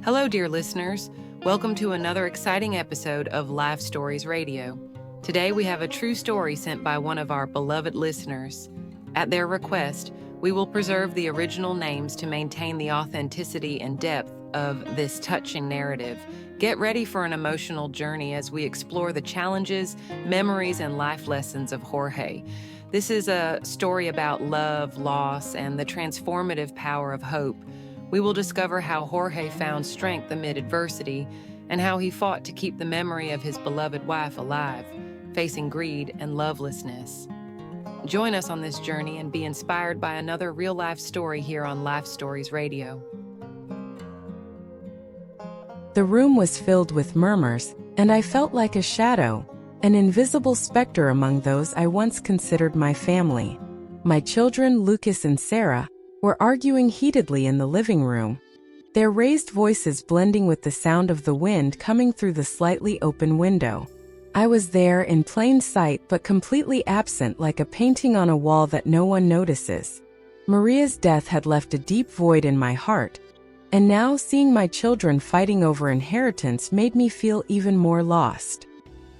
Hello, dear listeners. Welcome to another exciting episode of Life Stories Radio. Today we have a true story sent by one of our beloved listeners. At their request, we will preserve the original names to maintain the authenticity and depth of this touching narrative. Get ready for an emotional journey as we explore the challenges, memories, and life lessons of Jorge. This is a story about love, loss, and the transformative power of hope. We will discover how Jorge found strength amid adversity and how he fought to keep the memory of his beloved wife alive, facing greed and lovelessness. Join us on this journey and be inspired by another real-life story here on Life Stories Radio. The room was filled with murmurs, and I felt like a shadow, an invisible specter among those I once considered my family. My children, Lucas and Sarah, were arguing heatedly in the living room, their raised voices blending with the sound of the wind coming through the slightly open window. I was there in plain sight but completely absent, like a painting on a wall that no one notices. Maria's death had left a deep void in my heart, and now seeing my children fighting over inheritance made me feel even more lost.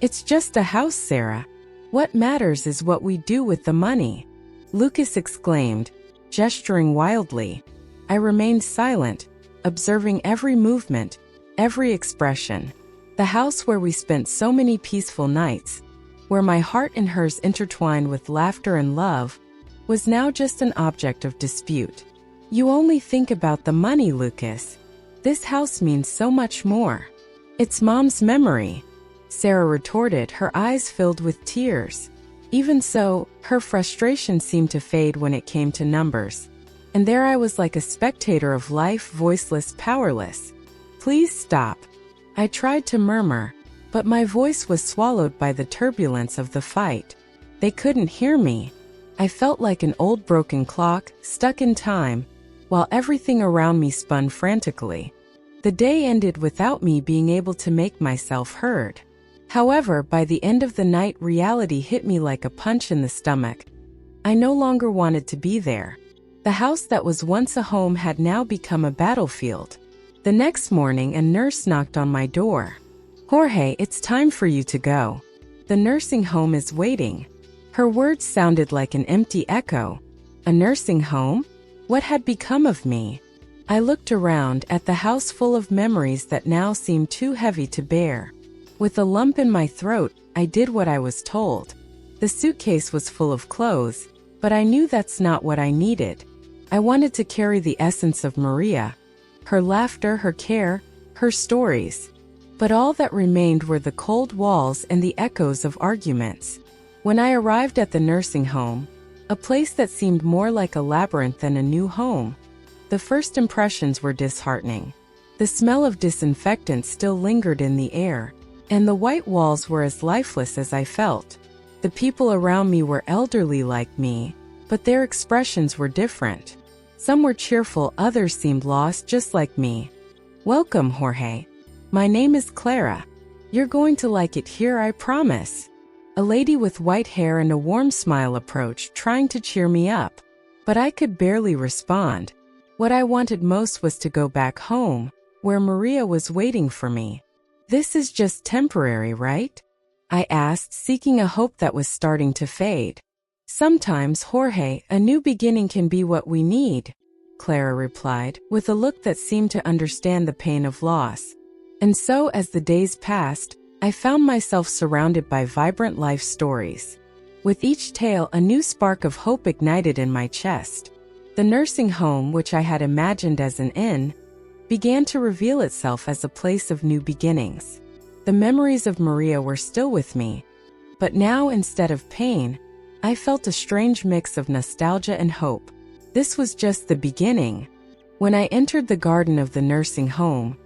"It's just a house, Sarah. What matters is what we do with the money," Lucas exclaimed, gesturing wildly. I remained silent, observing every movement, every expression. The house where we spent so many peaceful nights, where my heart and hers intertwined with laughter and love, was now just an object of dispute. "You only think about the money, Lucas. This house means so much more. It's Mom's memory," Sarah retorted, her eyes filled with tears. Even so, her frustration seemed to fade when it came to numbers. And there I was like a spectator of life, voiceless, powerless. "Please stop." I tried to murmur, but my voice was swallowed by the turbulence of the fight. They couldn't hear me. I felt like an old broken clock, stuck in time, while everything around me spun frantically. The day ended without me being able to make myself heard. However, by the end of the night, reality hit me like a punch in the stomach. I no longer wanted to be there. The house that was once a home had now become a battlefield. The next morning, a nurse knocked on my door. "Jorge, it's time for you to go. The nursing home is waiting." Her words sounded like an empty echo. A nursing home? What had become of me? I looked around at the house full of memories that now seemed too heavy to bear. With a lump in my throat, I did what I was told. The suitcase was full of clothes, but I knew that's not what I needed. I wanted to carry the essence of Maria, her laughter, her care, her stories. But all that remained were the cold walls and the echoes of arguments. When I arrived at the nursing home, a place that seemed more like a labyrinth than a new home, the first impressions were disheartening. The smell of disinfectant still lingered in the air, and the white walls were as lifeless as I felt. The people around me were elderly like me, but their expressions were different. Some were cheerful, others seemed lost just like me. "Welcome, Jorge. My name is Clara. You're going to like it here, I promise." A lady with white hair and a warm smile approached, trying to cheer me up. But I could barely respond. What I wanted most was to go back home, where Maria was waiting for me. "This is just temporary, right?" I asked, seeking a hope that was starting to fade. "Sometimes, Jorge, a new beginning can be what we need," Clara replied, with a look that seemed to understand the pain of loss. And so, as the days passed, I found myself surrounded by vibrant life stories. With each tale, a new spark of hope ignited in my chest. The nursing home, which I had imagined as an inn, began to reveal itself as a place of new beginnings. The memories of Maria were still with me, but now, instead of pain, I felt a strange mix of nostalgia and hope. This was just the beginning. When I entered the garden of the nursing home,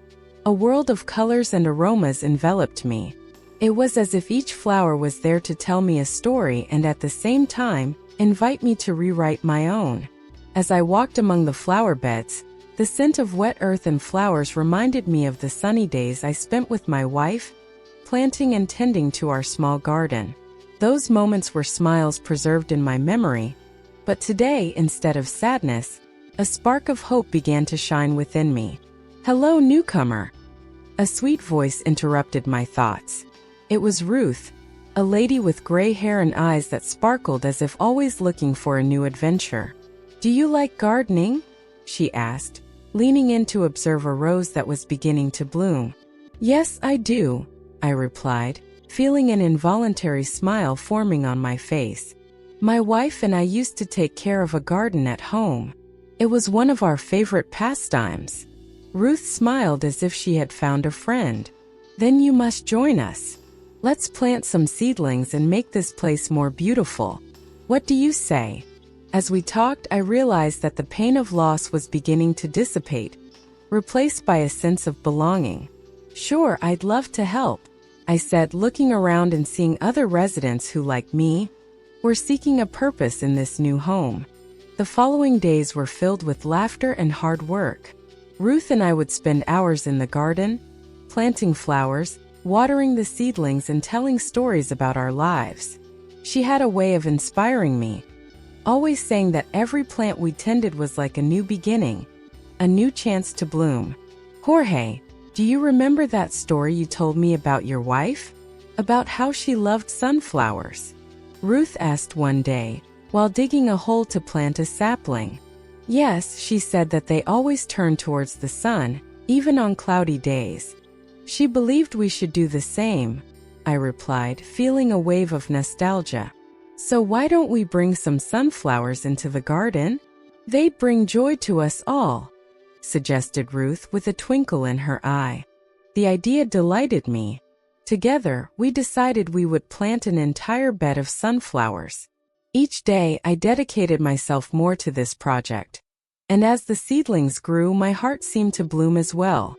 a world of colors and aromas enveloped me. It was as if each flower was there to tell me a story and at the same time, invite me to rewrite my own. As I walked among the flower beds, the scent of wet earth and flowers reminded me of the sunny days I spent with my wife, planting and tending to our small garden. Those moments were smiles preserved in my memory, but today, instead of sadness, a spark of hope began to shine within me. "Hello, newcomer." A sweet voice interrupted my thoughts. It was Ruth, a lady with gray hair and eyes that sparkled as if always looking for a new adventure. "Do you like gardening?" she asked, leaning in to observe a rose that was beginning to bloom. "Yes, I do," I replied, feeling an involuntary smile forming on my face. "My wife and I used to take care of a garden at home. It was one of our favorite pastimes." Ruth smiled as if she had found a friend. "Then you must join us. Let's plant some seedlings and make this place more beautiful. What do you say?" As we talked, I realized that the pain of loss was beginning to dissipate, replaced by a sense of belonging. "Sure, I'd love to help," I said, looking around and seeing other residents who, like me, were seeking a purpose in this new home. The following days were filled with laughter and hard work. Ruth and I would spend hours in the garden, planting flowers, watering the seedlings, and telling stories about our lives. She had a way of inspiring me, always saying that every plant we tended was like a new beginning, a new chance to bloom. "Jorge, do you remember that story you told me about your wife? About how she loved sunflowers?" Ruth asked one day, while digging a hole to plant a sapling. "Yes," she said, that they always turned towards the sun, even on cloudy days. "She believed we should do the same," I replied, feeling a wave of nostalgia. "So why don't we bring some sunflowers into the garden? They'd bring joy to us all," suggested Ruth with a twinkle in her eye. The idea delighted me. Together, we decided we would plant an entire bed of sunflowers. Each day, I dedicated myself more to this project. And as the seedlings grew, my heart seemed to bloom as well.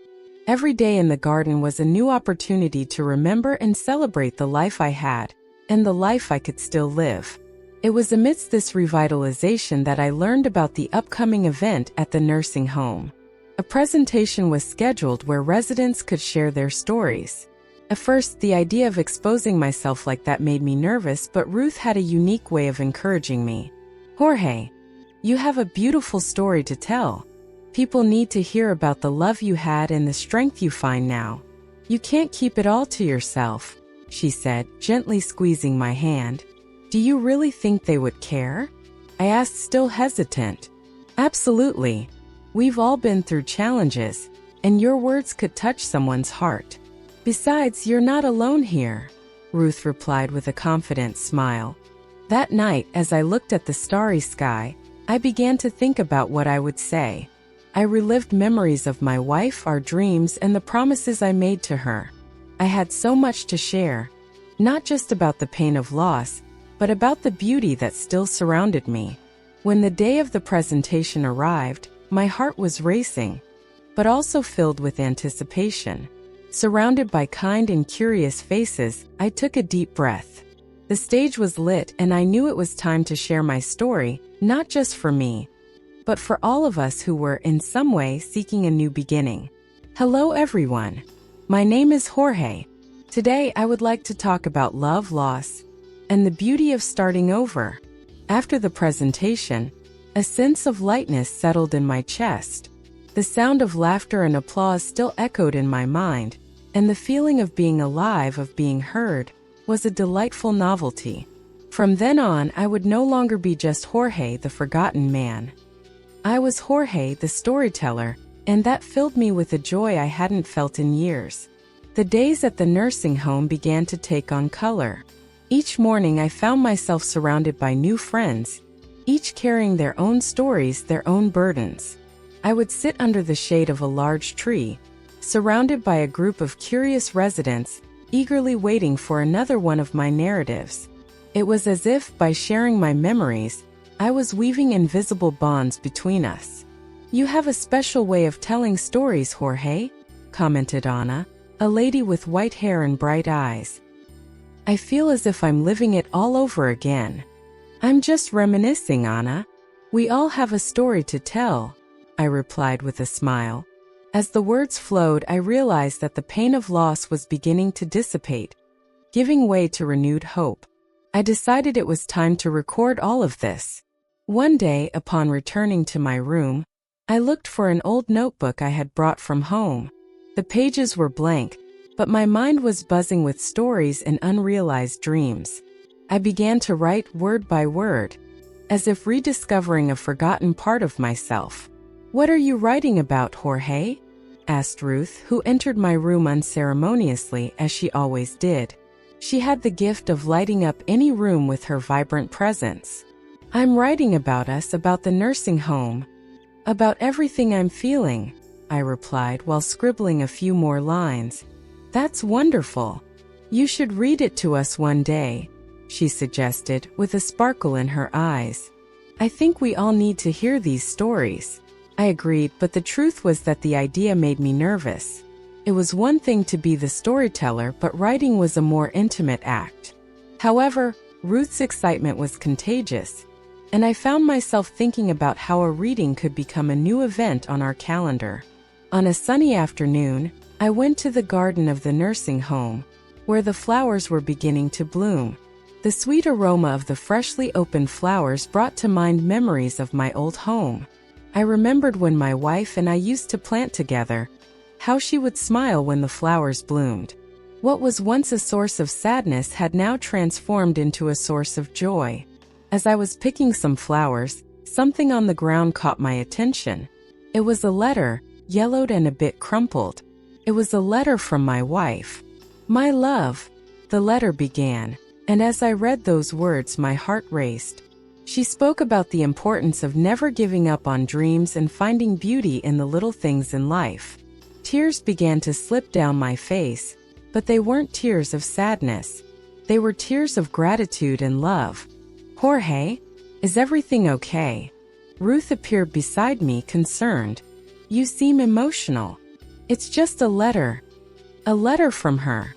Every day in the garden was a new opportunity to remember and celebrate the life I had, and the life I could still live. It was amidst this revitalization that I learned about the upcoming event at the nursing home. A presentation was scheduled where residents could share their stories. At first, the idea of exposing myself like that made me nervous, but Ruth had a unique way of encouraging me. "Jorge, you have a beautiful story to tell. People need to hear about the love you had and the strength you find now. You can't keep it all to yourself," she said, gently squeezing my hand. "Do you really think they would care?" I asked, still hesitant. "Absolutely. We've all been through challenges, and your words could touch someone's heart. Besides, you're not alone here," Ruth replied with a confident smile. That night, as I looked at the starry sky, I began to think about what I would say. I relived memories of my wife, our dreams, and the promises I made to her. I had so much to share, not just about the pain of loss, but about the beauty that still surrounded me. When the day of the presentation arrived, my heart was racing, but also filled with anticipation. Surrounded by kind and curious faces, I took a deep breath. The stage was lit, and I knew it was time to share my story, not just for me, but for all of us who were in some way seeking a new beginning. Hello everyone. My name is Jorge. Today I would like to talk about love, loss, and the beauty of starting over. After the presentation, a sense of lightness settled in my chest. The sound of laughter and applause still echoed in my mind, and the feeling of being alive, of being heard, was a delightful novelty. From then on, I would no longer be just Jorge, the forgotten man. I was Jorge, the storyteller, and that filled me with a joy I hadn't felt in years. The days at the nursing home began to take on color. Each morning I found myself surrounded by new friends, each carrying their own stories, their own burdens. I would sit under the shade of a large tree, surrounded by a group of curious residents, eagerly waiting for another one of my narratives. It was as if, by sharing my memories, I was weaving invisible bonds between us. "You have a special way of telling stories, Jorge," commented Anna, a lady with white hair and bright eyes. "I feel as if I'm living it all over again." "I'm just reminiscing, Anna. We all have a story to tell," I replied with a smile. As the words flowed, I realized that the pain of loss was beginning to dissipate, giving way to renewed hope. I decided it was time to record all of this. One day, upon returning to my room, I looked for an old notebook I had brought from home. The pages were blank, but my mind was buzzing with stories and unrealized dreams. I began to write word by word, as if rediscovering a forgotten part of myself. "What are you writing about, Jorge?" asked Ruth, who entered my room unceremoniously as she always did. She had the gift of lighting up any room with her vibrant presence. "I'm writing about us, about the nursing home, about everything I'm feeling," I replied while scribbling a few more lines. "That's wonderful. You should read it to us one day," she suggested, with a sparkle in her eyes. "I think we all need to hear these stories." I agreed, but the truth was that the idea made me nervous. It was one thing to be the storyteller, but writing was a more intimate act. However, Ruth's excitement was contagious, and I found myself thinking about how a reading could become a new event on our calendar. On a sunny afternoon, I went to the garden of the nursing home, where the flowers were beginning to bloom. The sweet aroma of the freshly opened flowers brought to mind memories of my old home. I remembered when my wife and I used to plant together, how she would smile when the flowers bloomed. What was once a source of sadness had now transformed into a source of joy. As I was picking some flowers, something on the ground caught my attention. It was a letter, yellowed and a bit crumpled. It was a letter from my wife. "My love," the letter began, and as I read those words my heart raced. She spoke about the importance of never giving up on dreams and finding beauty in the little things in life. Tears began to slip down my face, but they weren't tears of sadness. They were tears of gratitude and love. "Jorge, is everything okay?" Ruth appeared beside me, concerned. "You seem emotional." "It's just a letter." "A letter from her,"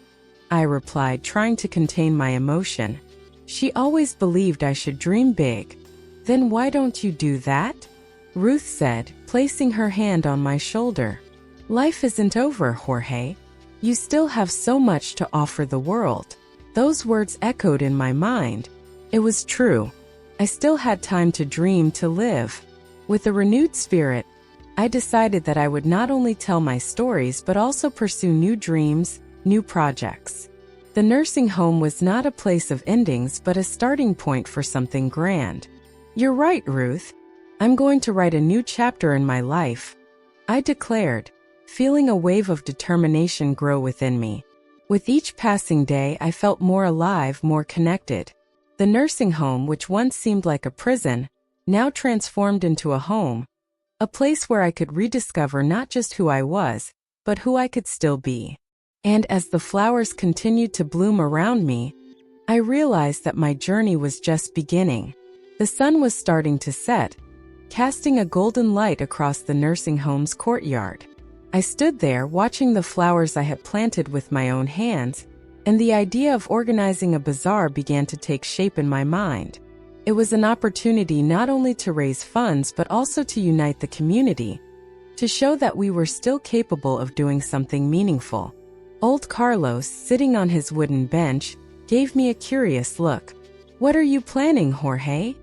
I replied, trying to contain my emotion. "She always believed I should dream big." "Then why don't you do that?" Ruth said, placing her hand on my shoulder. "Life isn't over, Jorge. You still have so much to offer the world." Those words echoed in my mind. It was true. I still had time to dream, to live. With a renewed spirit, I decided that I would not only tell my stories but also pursue new dreams, new projects. The nursing home was not a place of endings but a starting point for something grand. "You're right, Ruth. I'm going to write a new chapter in my life," I declared, feeling a wave of determination grow within me. With each passing day, I felt more alive, more connected. The nursing home, which once seemed like a prison, now transformed into a home, a place where I could rediscover not just who I was, but who I could still be. And as the flowers continued to bloom around me, I realized that my journey was just beginning. The sun was starting to set, casting a golden light across the nursing home's courtyard. I stood there watching the flowers I had planted with my own hands, and the idea of organizing a bazaar began to take shape in my mind. It was an opportunity not only to raise funds but also to unite the community, to show that we were still capable of doing something meaningful. Old Carlos, sitting on his wooden bench, gave me a curious look. "What are you planning, Jorge?"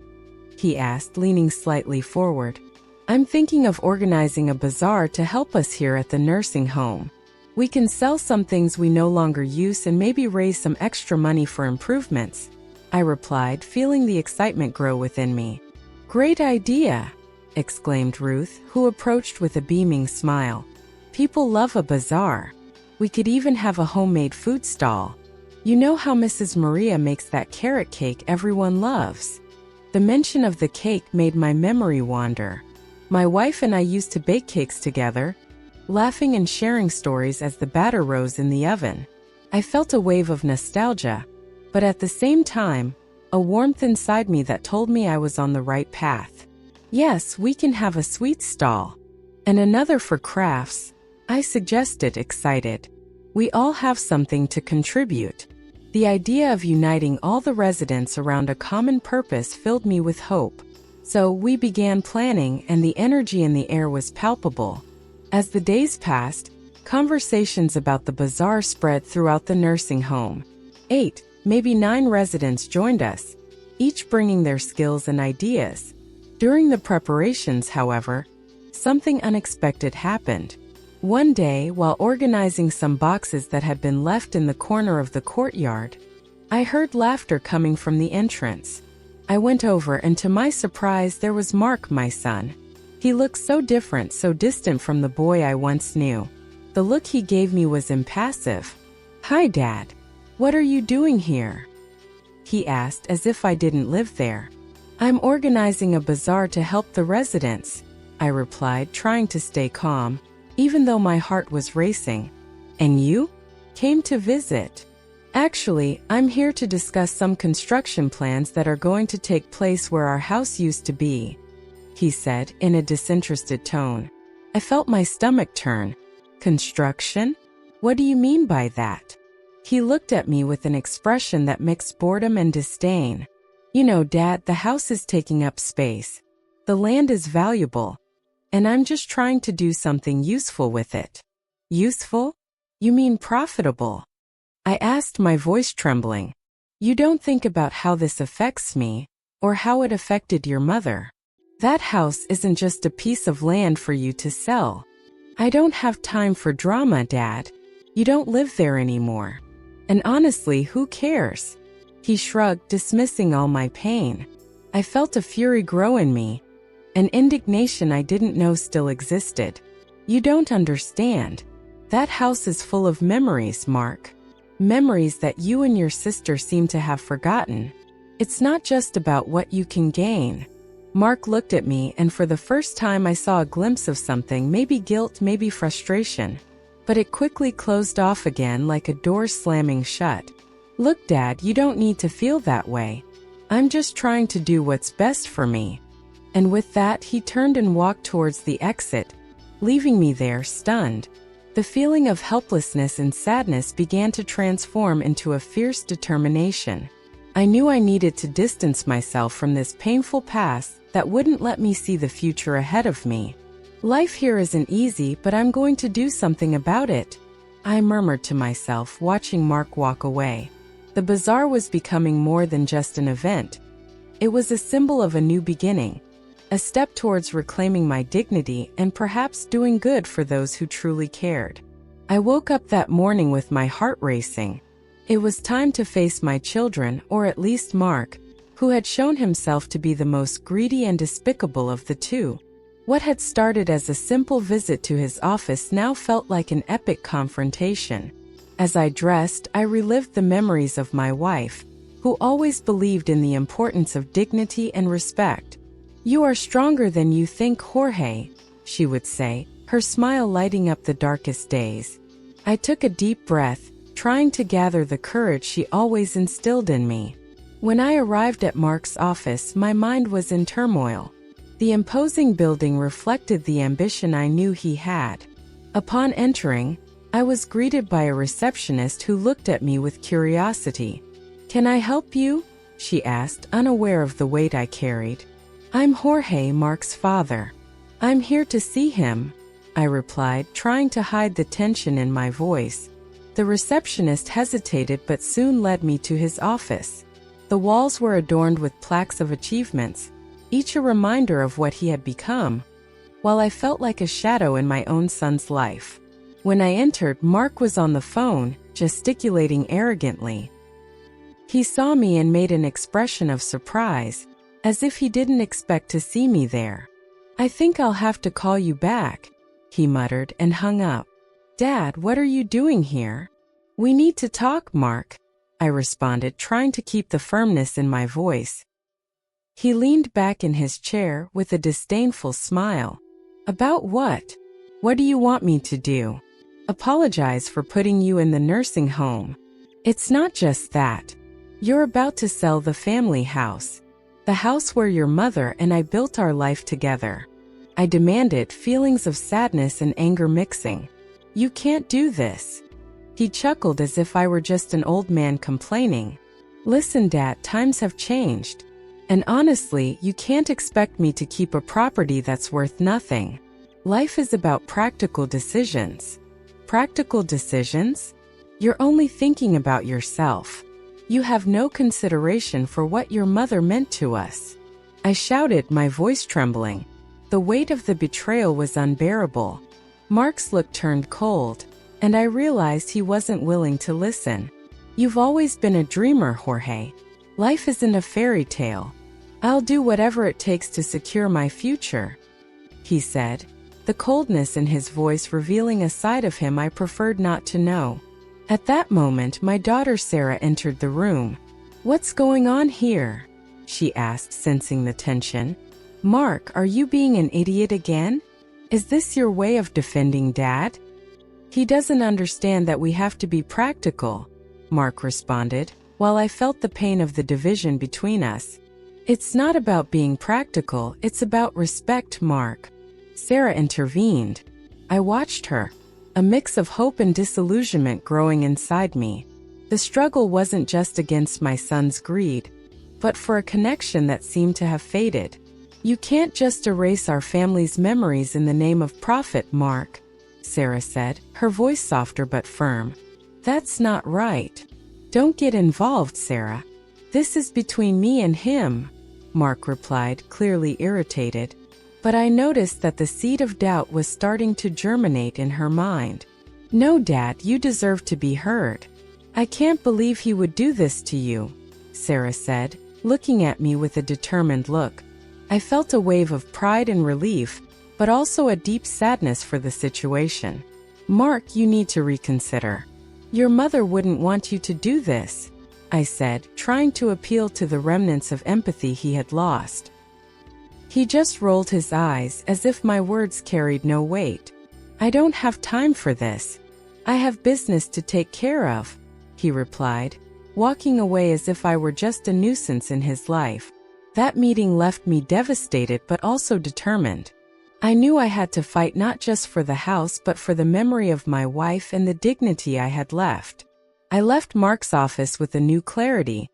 he asked, leaning slightly forward. "I'm thinking of organizing a bazaar to help us here at the nursing home. We can sell some things we no longer use and maybe raise some extra money for improvements," I replied, feeling the excitement grow within me. "Great idea," exclaimed Ruth, who approached with a beaming smile. "People love a bazaar. We could even have a homemade food stall. You know how Mrs. Maria makes that carrot cake everyone loves." The mention of the cake made my memory wander. My wife and I used to bake cakes together, laughing and sharing stories as the batter rose in the oven. I felt a wave of nostalgia, but at the same time, a warmth inside me that told me I was on the right path. "Yes, we can have a sweet stall. And another for crafts," I suggested, excited. "We all have something to contribute." The idea of uniting all the residents around a common purpose filled me with hope. So we began planning, and the energy in the air was palpable. As the days passed, conversations about the bazaar spread throughout the nursing home. 8, maybe 9 residents joined us, each bringing their skills and ideas. During the preparations, however, something unexpected happened. One day, while organizing some boxes that had been left in the corner of the courtyard, I heard laughter coming from the entrance. I went over and to my surprise there was Mark, my son. He looked so different, so distant from the boy I once knew. The look he gave me was impassive. "Hi, Dad. What are you doing here?" he asked as if I didn't live there. "I'm organizing a bazaar to help the residents," I replied, trying to stay calm, even though my heart was racing. "And you? Came to visit?" "Actually, I'm here to discuss some construction plans that are going to take place where our house used to be," he said in a disinterested tone. I felt my stomach turn. "Construction? What do you mean by that?" He looked at me with an expression that mixed boredom and disdain. "You know, Dad, the house is taking up space. The land is valuable. And I'm just trying to do something useful with it." "Useful? You mean profitable?" I asked, my voice trembling. "You don't think about how this affects me, or how it affected your mother. That house isn't just a piece of land for you to sell. I don't have time for drama, Dad. You don't live there anymore. And honestly, who cares?" He shrugged, dismissing all my pain. I felt a fury grow in me, an indignation I didn't know still existed. "You don't understand. That house is full of memories, Mark. Memories that you and your sister seem to have forgotten. It's not just about what you can gain." Mark looked at me, and for the first time I saw a glimpse of something, maybe guilt, maybe frustration. But it quickly closed off again like a door slamming shut. "Look, Dad, you don't need to feel that way. I'm just trying to do what's best for me." And with that, he turned and walked towards the exit, leaving me there, stunned. The feeling of helplessness and sadness began to transform into a fierce determination. I knew I needed to distance myself from this painful past that wouldn't let me see the future ahead of me. "Life here isn't easy, but I'm going to do something about it," I murmured to myself, watching Mark walk away. The bazaar was becoming more than just an event. It was a symbol of a new beginning, a step towards reclaiming my dignity and perhaps doing good for those who truly cared. I woke up that morning with my heart racing. It was time to face my children, or at least Mark, who had shown himself to be the most greedy and despicable of the two. What had started as a simple visit to his office now felt like an epic confrontation. As I dressed, I relived the memories of my wife, who always believed in the importance of dignity and respect. "You are stronger than you think, Jorge," she would say, her smile lighting up the darkest days. I took a deep breath, trying to gather the courage she always instilled in me. When I arrived at Mark's office, my mind was in turmoil. The imposing building reflected the ambition I knew he had. Upon entering, I was greeted by a receptionist who looked at me with curiosity. "Can I help you?" she asked, unaware of the weight I carried. "I'm Jorge, Mark's father. I'm here to see him," I replied, trying to hide the tension in my voice. The receptionist hesitated but soon led me to his office. The walls were adorned with plaques of achievements, each a reminder of what he had become, while I felt like a shadow in my own son's life. When I entered, Mark was on the phone, gesticulating arrogantly. He saw me and made an expression of surprise, as if he didn't expect to see me there. "I think I'll have to call you back," he muttered and hung up. "Dad, what are you doing here?" "We need to talk, Mark," I responded, trying to keep the firmness in my voice. He leaned back in his chair with a disdainful smile. "About what? What do you want me to do? Apologize for putting you in the nursing home?" "It's not just that. You're about to sell the family house. The house where your mother and I built our life together," I demanded, feelings of sadness and anger mixing. "You can't do this." He chuckled as if I were just an old man complaining. "Listen, Dad, times have changed. And honestly, you can't expect me to keep a property that's worth nothing. Life is about practical decisions." "Practical decisions? You're only thinking about yourself. You have no consideration for what your mother meant to us," I shouted, my voice trembling. The weight of the betrayal was unbearable. Mark's look turned cold, and I realized he wasn't willing to listen. "You've always been a dreamer, Jorge. Life isn't a fairy tale. I'll do whatever it takes to secure my future," he said, the coldness in his voice revealing a side of him I preferred not to know. At that moment, my daughter Sarah entered the room. "What's going on here?" she asked, sensing the tension. "Mark, are you being an idiot again? Is this your way of defending Dad?" "He doesn't understand that we have to be practical," Mark responded, while I felt the pain of the division between us. "It's not about being practical, it's about respect, Mark." Sarah intervened. I watched her, a mix of hope and disillusionment growing inside me. The struggle wasn't just against my son's greed, but for a connection that seemed to have faded. "You can't just erase our family's memories in the name of profit, Mark," Sarah said, her voice softer but firm. "That's not right. Don't get involved, Sarah. This is between me and him," Mark replied, clearly irritated. But I noticed that the seed of doubt was starting to germinate in her mind. "No, Dad, you deserve to be heard. I can't believe he would do this to you," Sarah said, looking at me with a determined look. I felt a wave of pride and relief, but also a deep sadness for the situation. "Mark, you need to reconsider. Your mother wouldn't want you to do this," I said, trying to appeal to the remnants of empathy he had lost. He just rolled his eyes as if my words carried no weight. "I don't have time for this. I have business to take care of," he replied, walking away as if I were just a nuisance in his life. That meeting left me devastated but also determined. I knew I had to fight not just for the house but for the memory of my wife and the dignity I had left. I left Mark's office with a new clarity,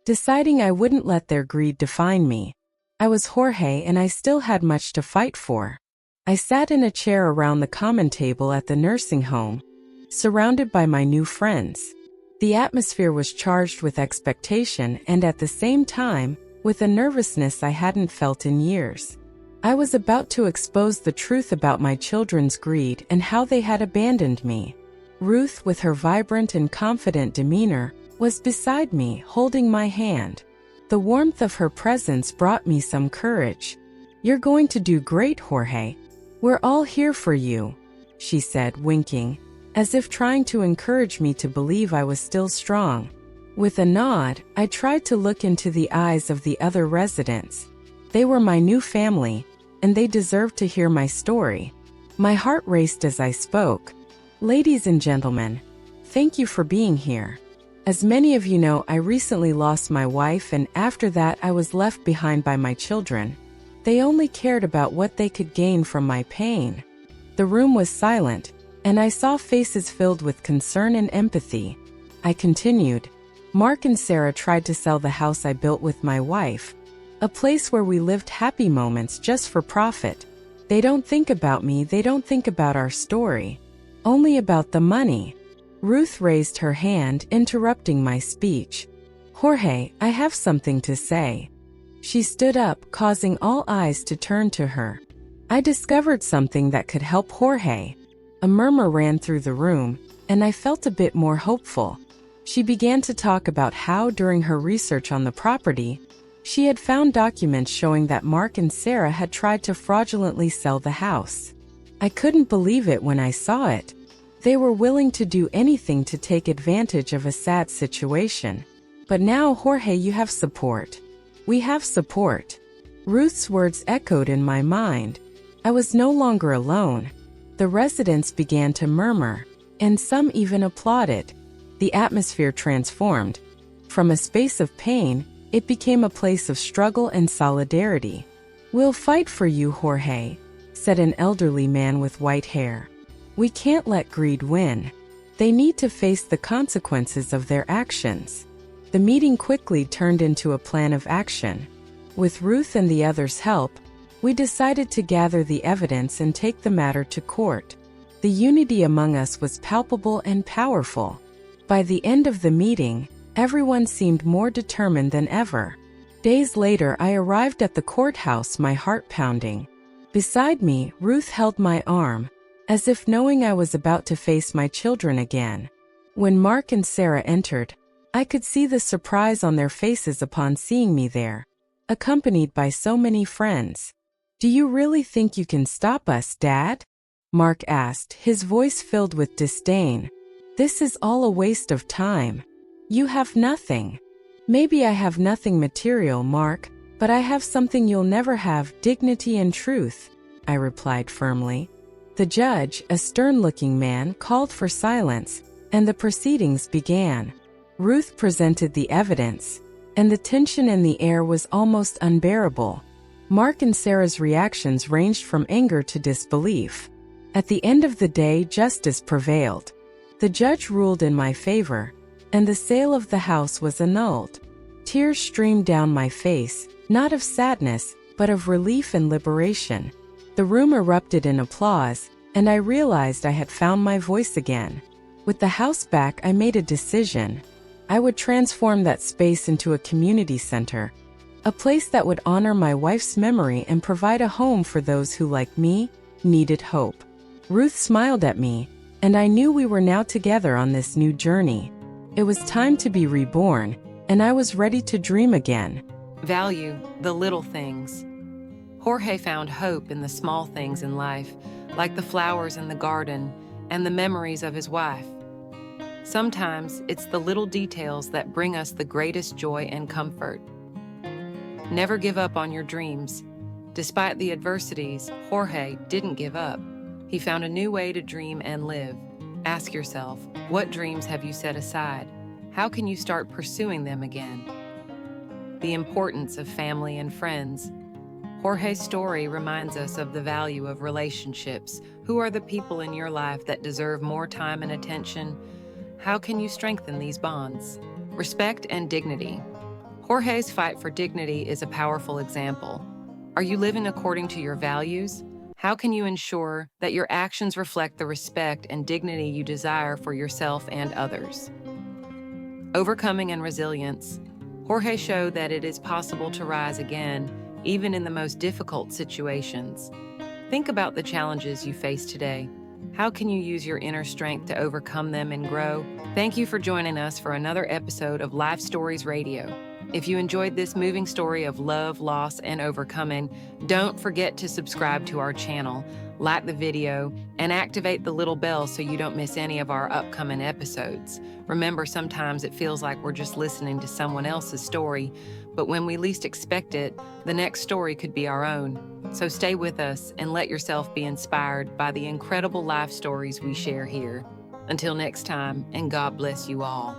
deciding I wouldn't let their greed define me. I was Jorge and I still had much to fight for. I sat in a chair around the common table at the nursing home, surrounded by my new friends. The atmosphere was charged with expectation and at the same time, with a nervousness I hadn't felt in years. I was about to expose the truth about my children's greed and how they had abandoned me. Ruth, with her vibrant and confident demeanor, was beside me, holding my hand. The warmth of her presence brought me some courage. "You're going to do great, Jorge. We're all here for you," she said, winking, as if trying to encourage me to believe I was still strong. With a nod, I tried to look into the eyes of the other residents. They were my new family, and they deserved to hear my story. My heart raced as I spoke. "Ladies and gentlemen, thank you for being here. As many of you know, I recently lost my wife and after that I was left behind by my children. They only cared about what they could gain from my pain." The room was silent, and I saw faces filled with concern and empathy. I continued. "Mark and Sarah tried to sell the house I built with my wife, a place where we lived happy moments just for profit. They don't think about me, they don't think about our story. Only about the money." Ruth raised her hand, interrupting my speech. "Jorge, I have something to say." She stood up, causing all eyes to turn to her. "I discovered something that could help Jorge." A murmur ran through the room, and I felt a bit more hopeful. She began to talk about how, during her research on the property, she had found documents showing that Mark and Sarah had tried to fraudulently sell the house. I couldn't believe it when I saw it. They were willing to do anything to take advantage of a sad situation. "But now, Jorge, you have support. We have support." Ruth's words echoed in my mind. I was no longer alone. The residents began to murmur, and some even applauded. The atmosphere transformed. From a space of pain, it became a place of struggle and solidarity. "We'll fight for you, Jorge," said an elderly man with white hair. "We can't let greed win. They need to face the consequences of their actions." The meeting quickly turned into a plan of action. With Ruth and the others' help, we decided to gather the evidence and take the matter to court. The unity among us was palpable and powerful. By the end of the meeting, everyone seemed more determined than ever. Days later, I arrived at the courthouse, my heart pounding. Beside me, Ruth held my arm, as if knowing I was about to face my children again. When Mark and Sarah entered, I could see the surprise on their faces upon seeing me there, accompanied by so many friends. "Do you really think you can stop us, Dad?" Mark asked, his voice filled with disdain. "This is all a waste of time. You have nothing." "Maybe I have nothing material, Mark, but I have something you'll never have, dignity and truth," I replied firmly. The judge, a stern-looking man, called for silence, and the proceedings began. Ruth presented the evidence, and the tension in the air was almost unbearable. Mark and Sarah's reactions ranged from anger to disbelief. At the end of the day, justice prevailed. The judge ruled in my favor, and the sale of the house was annulled. Tears streamed down my face, not of sadness, but of relief and liberation. The room erupted in applause, and I realized I had found my voice again. With the house back, I made a decision. I would transform that space into a community center, a place that would honor my wife's memory and provide a home for those who, like me, needed hope. Ruth smiled at me, and I knew we were now together on this new journey. It was time to be reborn, and I was ready to dream again. Value the little things. Jorge found hope in the small things in life, like the flowers in the garden and the memories of his wife. Sometimes it's the little details that bring us the greatest joy and comfort. Never give up on your dreams. Despite the adversities, Jorge didn't give up. He found a new way to dream and live. Ask yourself, what dreams have you set aside? How can you start pursuing them again? The importance of family and friends. Jorge's story reminds us of the value of relationships. Who are the people in your life that deserve more time and attention? How can you strengthen these bonds? Respect and dignity. Jorge's fight for dignity is a powerful example. Are you living according to your values? How can you ensure that your actions reflect the respect and dignity you desire for yourself and others? Overcoming and resilience. Jorge showed that it is possible to rise again, even in the most difficult situations. Think about the challenges you face today. How can you use your inner strength to overcome them and grow? Thank you for joining us for another episode of Life Stories Radio. If you enjoyed this moving story of love, loss, and overcoming, don't forget to subscribe to our channel, like the video, and activate the little bell so you don't miss any of our upcoming episodes. Remember, sometimes it feels like we're just listening to someone else's story, but when we least expect it, the next story could be our own. So stay with us and let yourself be inspired by the incredible life stories we share here. Until next time, and God bless you all.